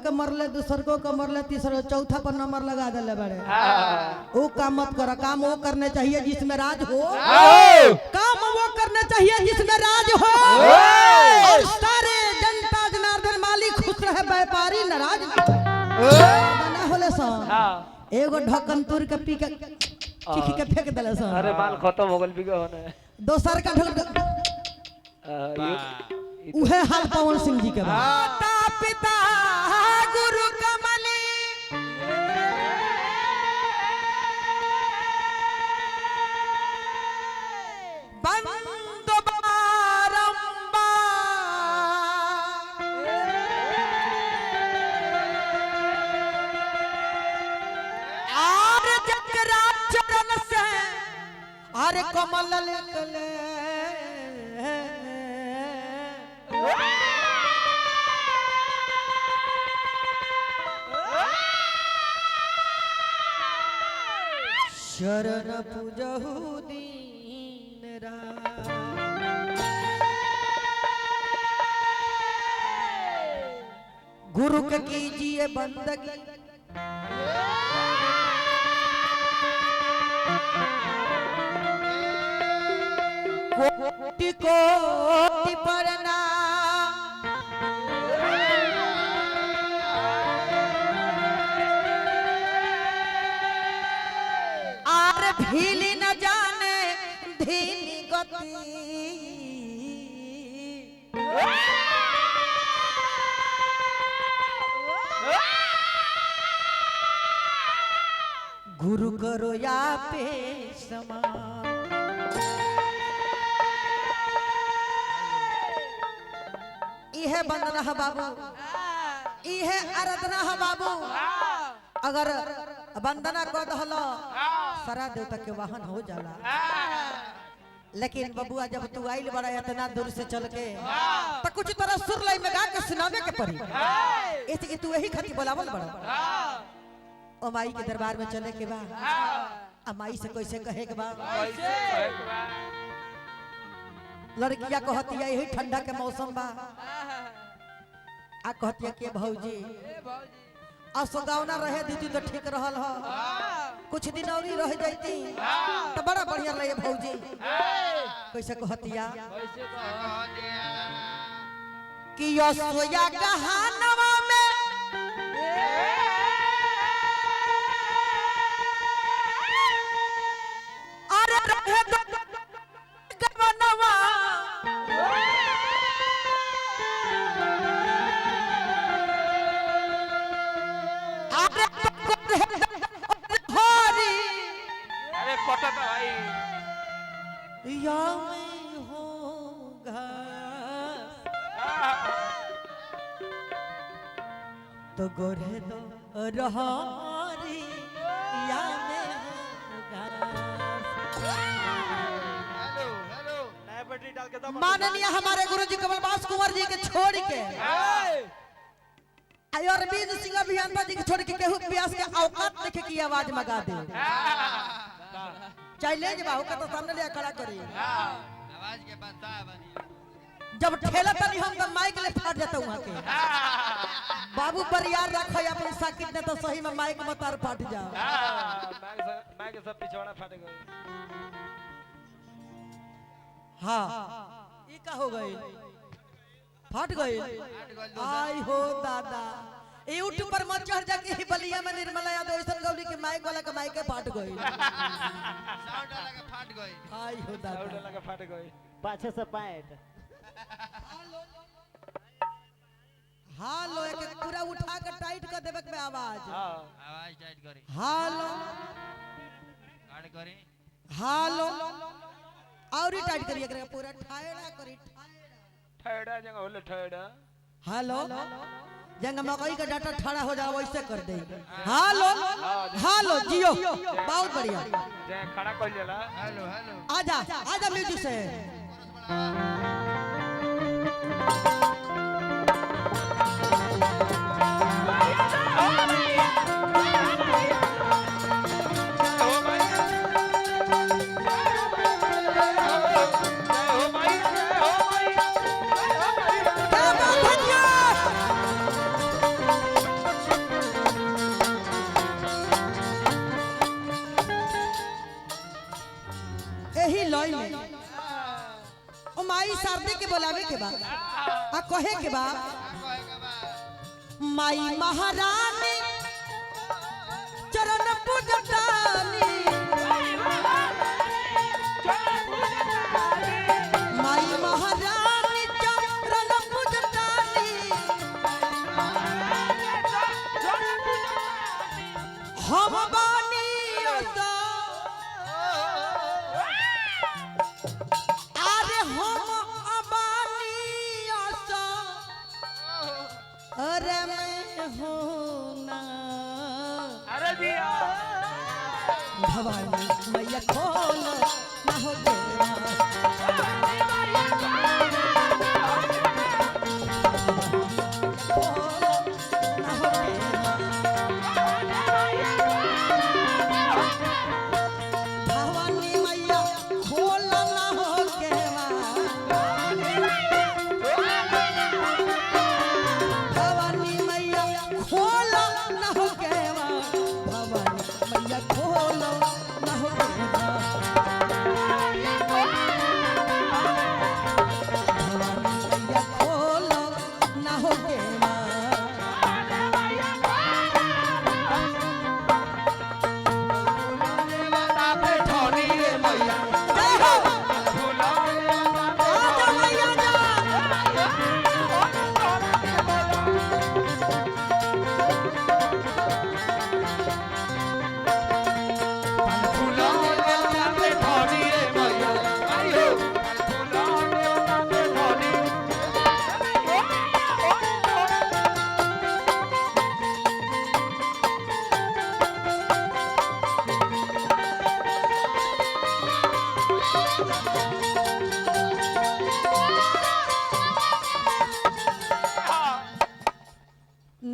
के मरले, दूसर को मरले, तीसरा चौथा पर नंबर लगा दिले बड़े। वो काम मत करो, काम वो करने चाहिए जिसमें राज हो, काम वो करने चाहिए जिसमें राज हो। और सारे जनता जनार्दन मालिक खुश रहे, व्यापारी नाराज ना होले सन। एगो ढक्कन तुर के पी के चिखी के फेंक दिले सन। अरे माल खत्म हो गल बिगा होने। दोसर का ढक्कन उहे हाल पवन सिंह जी के माता पिता गुरु कमली बंद बारंबार आर जकरा चरण से अरे कमल निकले शरण पूजहु दीन राम। गुरु के कीजिए बंदगी कोटि कोटि प्रणाम। आर भीली न जाने धीनी गति गुरु करो या पे समान। इहे बंदना है बाबू, इहे आराधना है बाबू। अगर वंदना कर दहलो सारा देवता के वाहन हो जाला। लेकिन बबुआ जब तू आइल बड़ा इतना दूर से चल के तो कुछ तरह सुर लय में गा के सुनावे के पड़ी। ऐसे तू यही खातिर बोलावल बड़ा। ओ माई के दरबार में चले के बा, आ माई से कैसे कहे के बा। लड़किया कहतिया यही ठंडा के मौसम बा, आ कहतिया के भौजी असगावना रहे दीदी तो ठीक रहल हो, कुछ दिन और रह जाती तो बड़ा बढ़िया लगे भौजी। कैसे कहतिया कि सोया गहनवा में अरे रहे गवनवा या मैं होगा तो गोरे दो रहारी या मैं होगा। माननीय हमारे गुरुजी कमलबास कुंवर जी के छोड़ के अरविंद सिंह अभियंता जी के छोड़ के केहू व्यास के औकात देखे की आवाज मगा दे। चैलेंज बाहू का तो सामने ले खड़ा करी आवाज के बता बनी। जब ठेला तनी हम तो माइक ले फट जाता वहां के बाबू पर यार रखो अपन साकिट ने तो सही में माइक मत आर फट जा। माइक सब पिछवाड़ा फट गए। हां ई का हो गई, फट गई। आई हो दादा यूट्यूब पर मत चढ़ जाके ही बलिया में निर्मला यादव ऐसा गौली के माइक वाला का माइक फट गई, साउंड वाला का फट गई। आई हो दादा साउंड वाला का फट गई। पाछे से पैंट हालो एक पूरा उठा के टाइट कर देबे में आवाज। हां आवाज टाइट करी। हालो गाड़ करी। हालो और ही टाइट करिए करे पूरा ठाएड़ा करी ठेड़ा जगह होले ठेड़ा। हेलो जंग मकई का डाटा ठड़ा हो जाए वैसे कर दे। हेलो हेलो जियो बहुत बढ़िया जे खड़ा कर लेला। हेलो हेलो आजा आजा म्यूजिक से। के बा आ कहे के बा माई महारानी चरण पूजतानी माई महारानी चरण पूजतानी हम बानी असा अरे हम अबानी असा अरे मैं हूँ ना अरे दिया भवानी मैया खोल ना हो तेरा खोल ना हो तेरा भवानी मैया खोल ना हो केवा भवानी मैया खोल ना हो केवा भवानी मैया खोल ना हो केवा भवानी मैया खोल ना हो केवा जय हो आजा मैया जा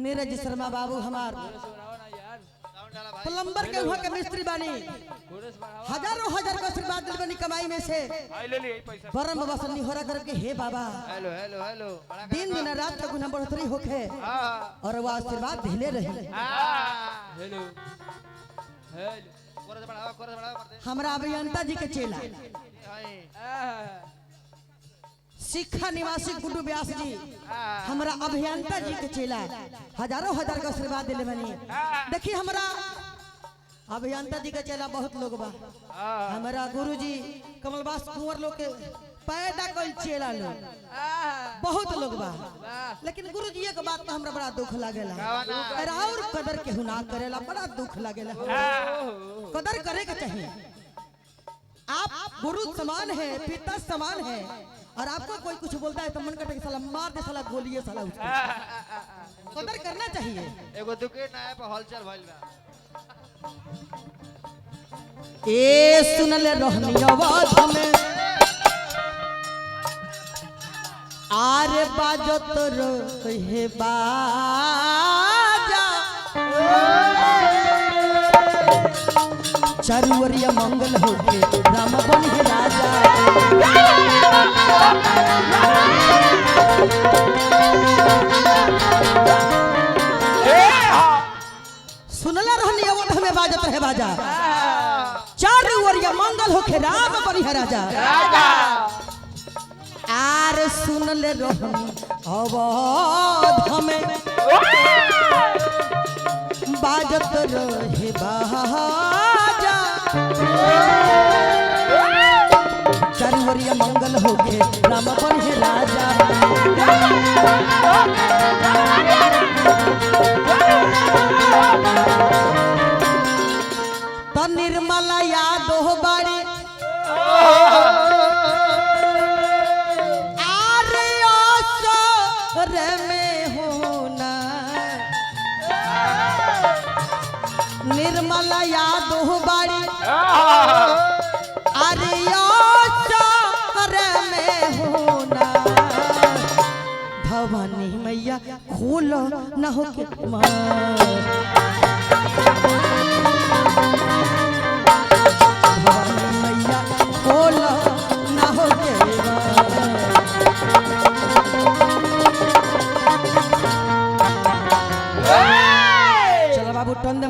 नीरज शर्मा बाबू हमार प्लम्बर के वहाँ के मिस्त्री बानी हजारों हजार का आशीर्वाद दिल बनी कमाई में से आई ले ली यही पैसा परम बसनी होरा करके हे बाबा हेलो हेलो हेलो दिन दिन रात का गुना बढ़ोतरी होखे और वो आशीर्वाद दिले रहे हेलो हेलो कोरस बढ़ावा मरते हमरा अभियंता जी के चेला शिक्षा निवासी गुड्डू व्यास जी हमरा अभियंता जी के चेला हजारों हजार का आशीर्वाद दिले बनी देखिए हमरा अभियंता जी के चेला बहुत लोग बा हमारा गुरुजी कमलबास कुंवर लोग के पैदा कई चेला लोग बहुत लोग बा लेकिन गुरुजी एक बात में हमरा बड़ा दुख लागेला और कदर केहू ना करेला बड़ा दुख लागेला कदर करे के चाहिए आप गुरु समान है पिता समान है और आपको कोई कुछ बोलता है तो मन करता है कि साला मार दे साला गोलिए साला उसको कदर करना चाहिए एगो दुके नया पे हलचल भइल बा ए सुनले रहनी आवाज में आरे बाजो तो हे बाजा चारुवरिया मंगल होके राम बन हे राजा सुनला रहनी अवध में बाजत रहे बाजा चारुवरिया मंगल होके राम बन हे राजा आर सुनले रहनी अवध में बाजत रहे बाजा चारुवरिया मंगल होके राम बन हे राजा तो निर्मला यादव बाड़ी आरे रे में होना निर्मला यादव बाड़ी अरे रे में होना भवानी मैया खोलो न हो के भवानी मैया खोलो न हो के चलो बाबू टन दे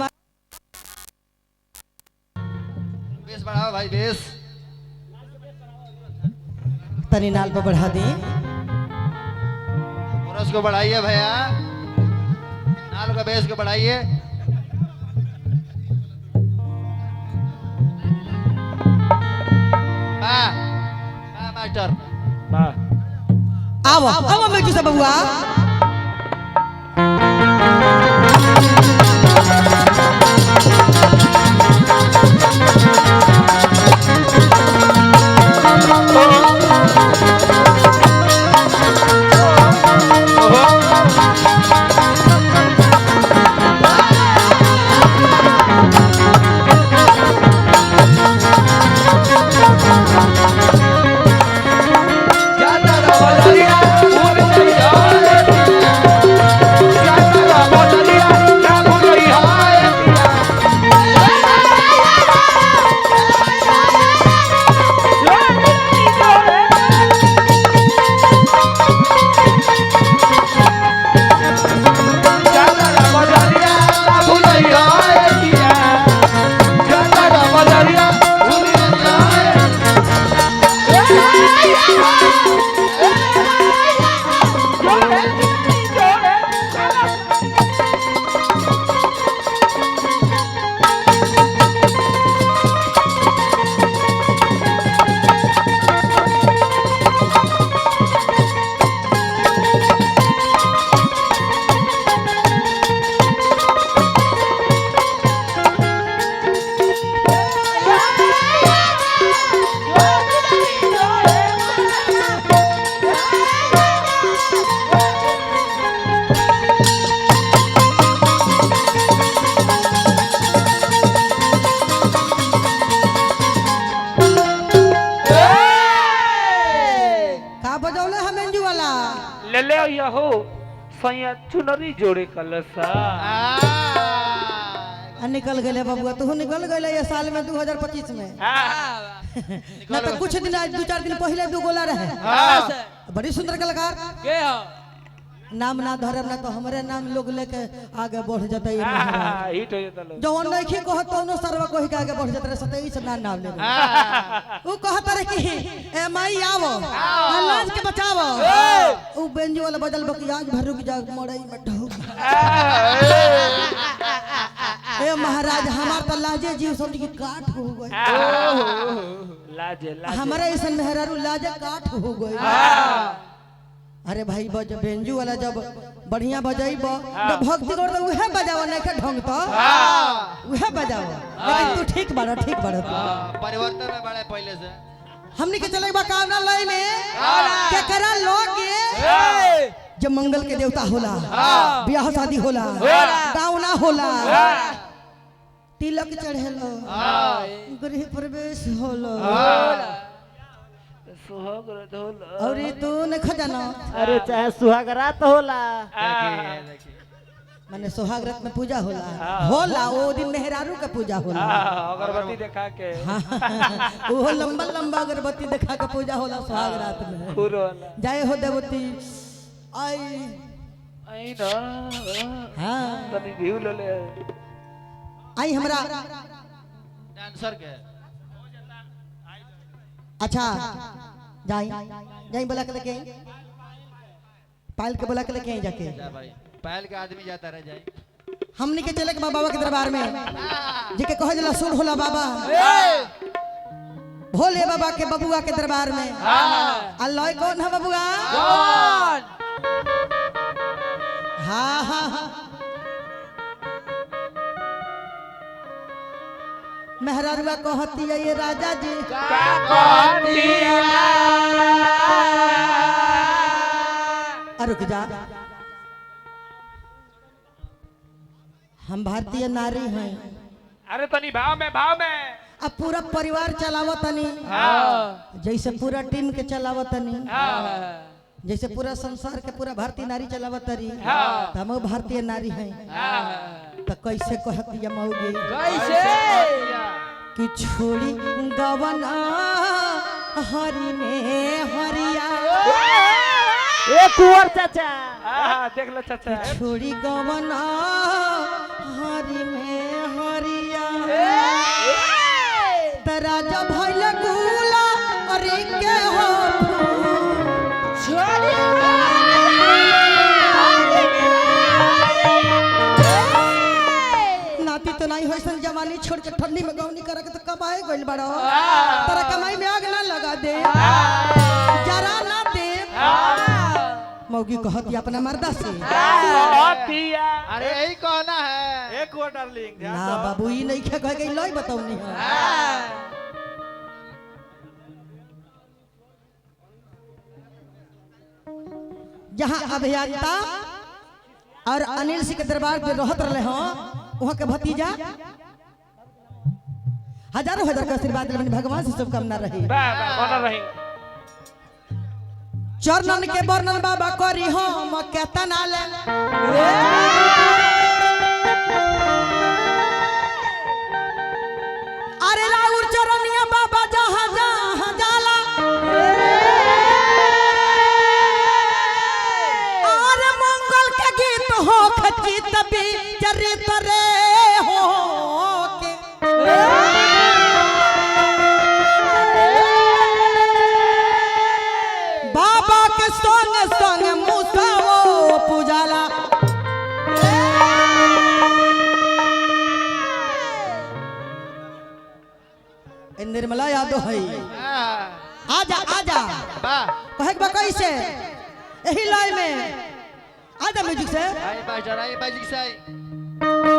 बेस बढ़ाओ भाई बेस तनी नाल पर बढ़ा दी बेस को बढ़ाइए भैया, नाल का बेस को बढ़ाइए। मास्टर आओ आओ बेटू सब बबुआ हो सैया चुनरी जोड़े कलसा निकल गए बबुआ तू निकल गए ये साल में 2025 में ना तो कुछ दिन आज 2-4 दिन पहले दो गोला रहे बड़ी सुंदर कलाकार के हो नाम ना धरम ना तो हमारे नाम लोग लेके आगे बढ़ जाते ये हिट हो जाता लोग जवन नहीं की कहत तो सर्व कोई के आगे बढ़ जाते रहे सते सब नाम ले वो कहत रहे कि ए माई आवो लाज के बचावो वो बेंजो वाला बदल बकी आज भर रुक जा मड़ई में ढो ए महाराज हमार तो लाजे जीव समझ के काट हो गए लाजे हमारे ऐसा मेहरारू लाजे काट हो गए अरे भाई बज बेंजू वाला जब बढ़िया बजाइब जब भक्ति कर तो उहे बजाओ नहीं के ढंग तो उहे बजाओ लेकिन तू ठीक बाड़ा परिवर्तन में बड़े पहले से हमनी के चले बा काम ना लई में के करा लोग जब मंगल के देवता होला ब्याह शादी होला गावना होला तिलक चढ़ेलो गृह प्रवेश होला सुहागरात होला और तू न खजाना अरे चाहे सुहागरात होला माने सुहागरात में पूजा होला वो दिन मेहरारू का पूजा होला अगरबत्ती देखा के वो लंबा लंबा अगरबत्ती देखा के पूजा होला सुहागरात में पूरा वाला जय हो देवती आई आई ना हां तनी घिउ ले आई हमरा डांसर के अच्छा जाई बोला के लेके पायल के बोला के लेके आई जाके जा भाई पायल के आदमी जाता रह जाए हमनी के चले के बाबा के दरबार में जेके कहे जला सुन होला बाबा भोले बाबा के बबुआ के दरबार में अल्लाह कौन है बबुआ कौन हाँ हाँ हाँ मेहरारुआ कहती है ये राजा जी रुक जा हम भारतीय नारी हैं अरे तनी भाव में अब पूरा परिवार चलावो तनी जैसे पूरा टीम के चलावो तनी जैसे पूरा संसार के पूरा भारतीय नारी चलावो तरी तो हम भारतीय नारी हैं तो कैसे कहती है मऊगी कि छोड़ी गवना हरी में हरिया ए कुंवर चाचा देख लो चाचा छोड़ी गवना हरी में हरिया तराजा भइल गुला अरे के हो छोड़ी होइसन जवानी छोड़ के ठंडी में गौनी करे के तो कब आए गइल बड़ो तेरा कमाई में आग ना लगा दे जरा ना दे मौगी कहती अपना मर्दा से अरे यही कहना है। एक वो डार्लिंग ध्यान ना दो। बाबू ई नहीं कह गई लई बताऊनी है जहां अभियंता और अनिल सिंह के दरबार पे रहत रहे हो वहां के भतीजा हजारों हजार का आशीर्वाद रहे भगवान से शुभकामना रही वाह वाह बना रही। चरणन के वर्णन बाबा करी हम कहता ना ले अरे राउर चरनिया बाबा जहां जहां जाला और मंगल के गीत हो खची तभी चरित रे हो के बाबा के संग संग मुसाओ पूजाला निर्मला यादव है आजा आजा वाह कहे बा कैसे यही लाइन में आजा म्यूजिक से आई बाजार आई बाजी से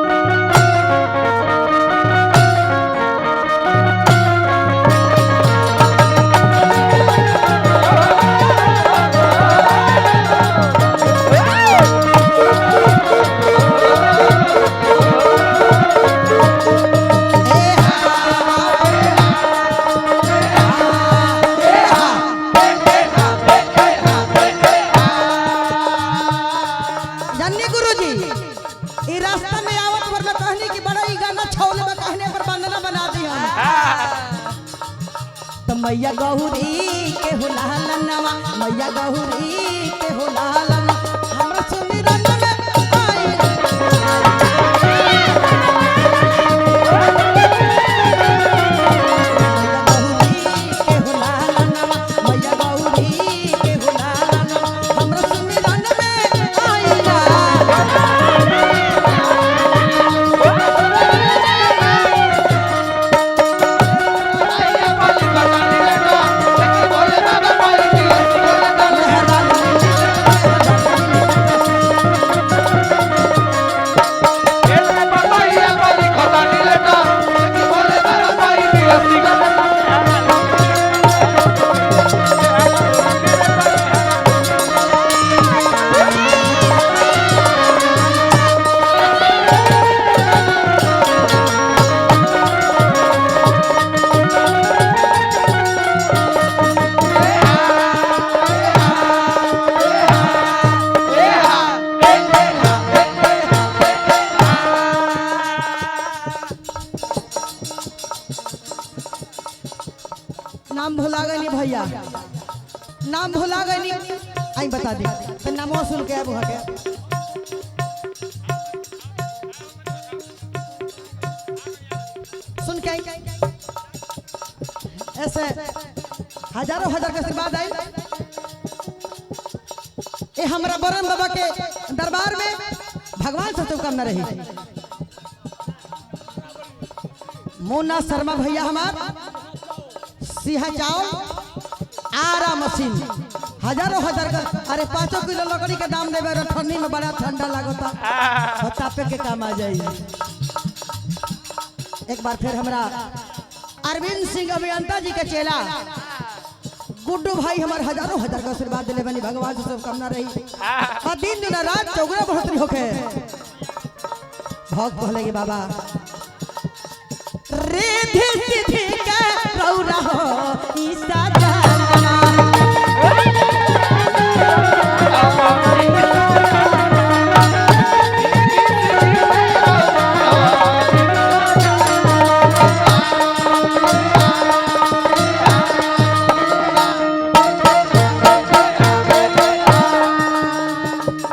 जन्नी गुरुजी ई रास्ता में आवत पर मैं कहनी कि बड़ा ई गाना छौले में कहने पर वंदना बना दिया तो मैया गौरी के हुलालनवा मैया गौरी के हुलालन हमरा सुमिरन में आई मैया गौरी के हुलालनवा मैया गौरी के हुलालनवा हमरा सुमिरन में आईला नाम भुला गई भैया नाम भुला गई आई बता दी तो नामो सुन के अब के सुन के आई ऐसे हजारों हजार के आशीर्वाद आई ये हमारा बरन बाबा के दरबार में भगवान से शुभकामना रही मोना शर्मा भैया हमार सिंहा चावल आरा मशीन हजारों हजार का अरे 5 किलो लकड़ी के दाम देवे ठंडी में बड़ा ठंडा लगता तापे के काम आ जाई एक बार फिर हमरा अरविंद सिंह अभियंता जी के चेला गुड्डू भाई हमारे हजारों हजार का आशीर्वाद दिले बनी भगवान से शुभकामना रही और दिन दिन रात चौगुना बढ़ोतरी होके भक्त कहले बाबा रिद्धि सिद्धि के रौरा हो ईसा जाना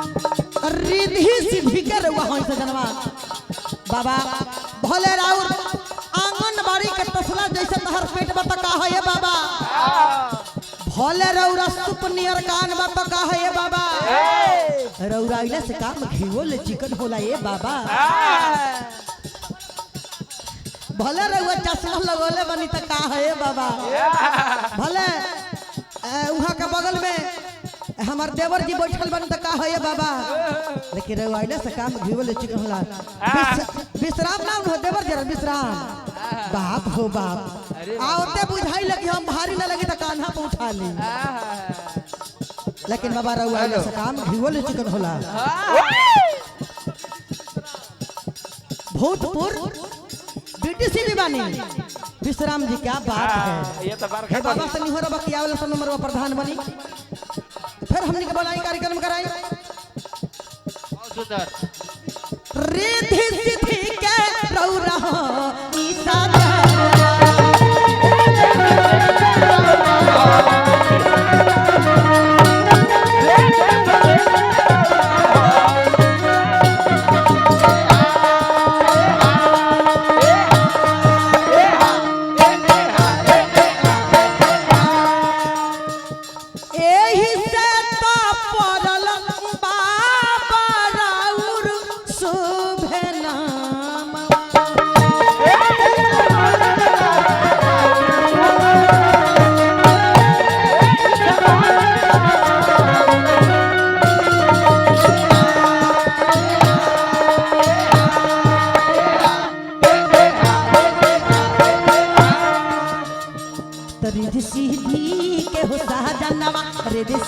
रिद्धि सिद्धि के रौरा हो ईसा जाना बाबा भोले राउर आंगनबाड़ी के तसला जैसे तहर पेट में तो का है ये बाबा भोले रौरा सुप नियर कान में तो का है ये बाबा रौरा इले से काम घीओ ले चिकन होला ये बाबा भले रहुआ चश्मा लगोले बनी त का है बाबा भले वहाँ के बगल में हमार देवर जी बैठल बन त का है बाबा लेकिन रहुआ आइले से काम घीवले चिकन होला विश्राम नाम हो देवर जरा विश्राम बाप हो बाप आओते बुझाई लगी हम भारी ना लगी त कान्हा पे उठा ली लेकिन बाबा रहुआ आइले से काम घीवले चिकन होला भूतपुर बीटीसी भी बानी विश्राम जी क्या बात है ये तो बार हे बाबा से निहोरा बकिया वाला सन नंबर प्रधान बनी फिर हमने के बनाई कार्यक्रम कराई बहुत सुंदर रिद्धि सिद्धि के रौरा ईसा रिद्धि सिद्धि के हो सहजनवा रिद्धि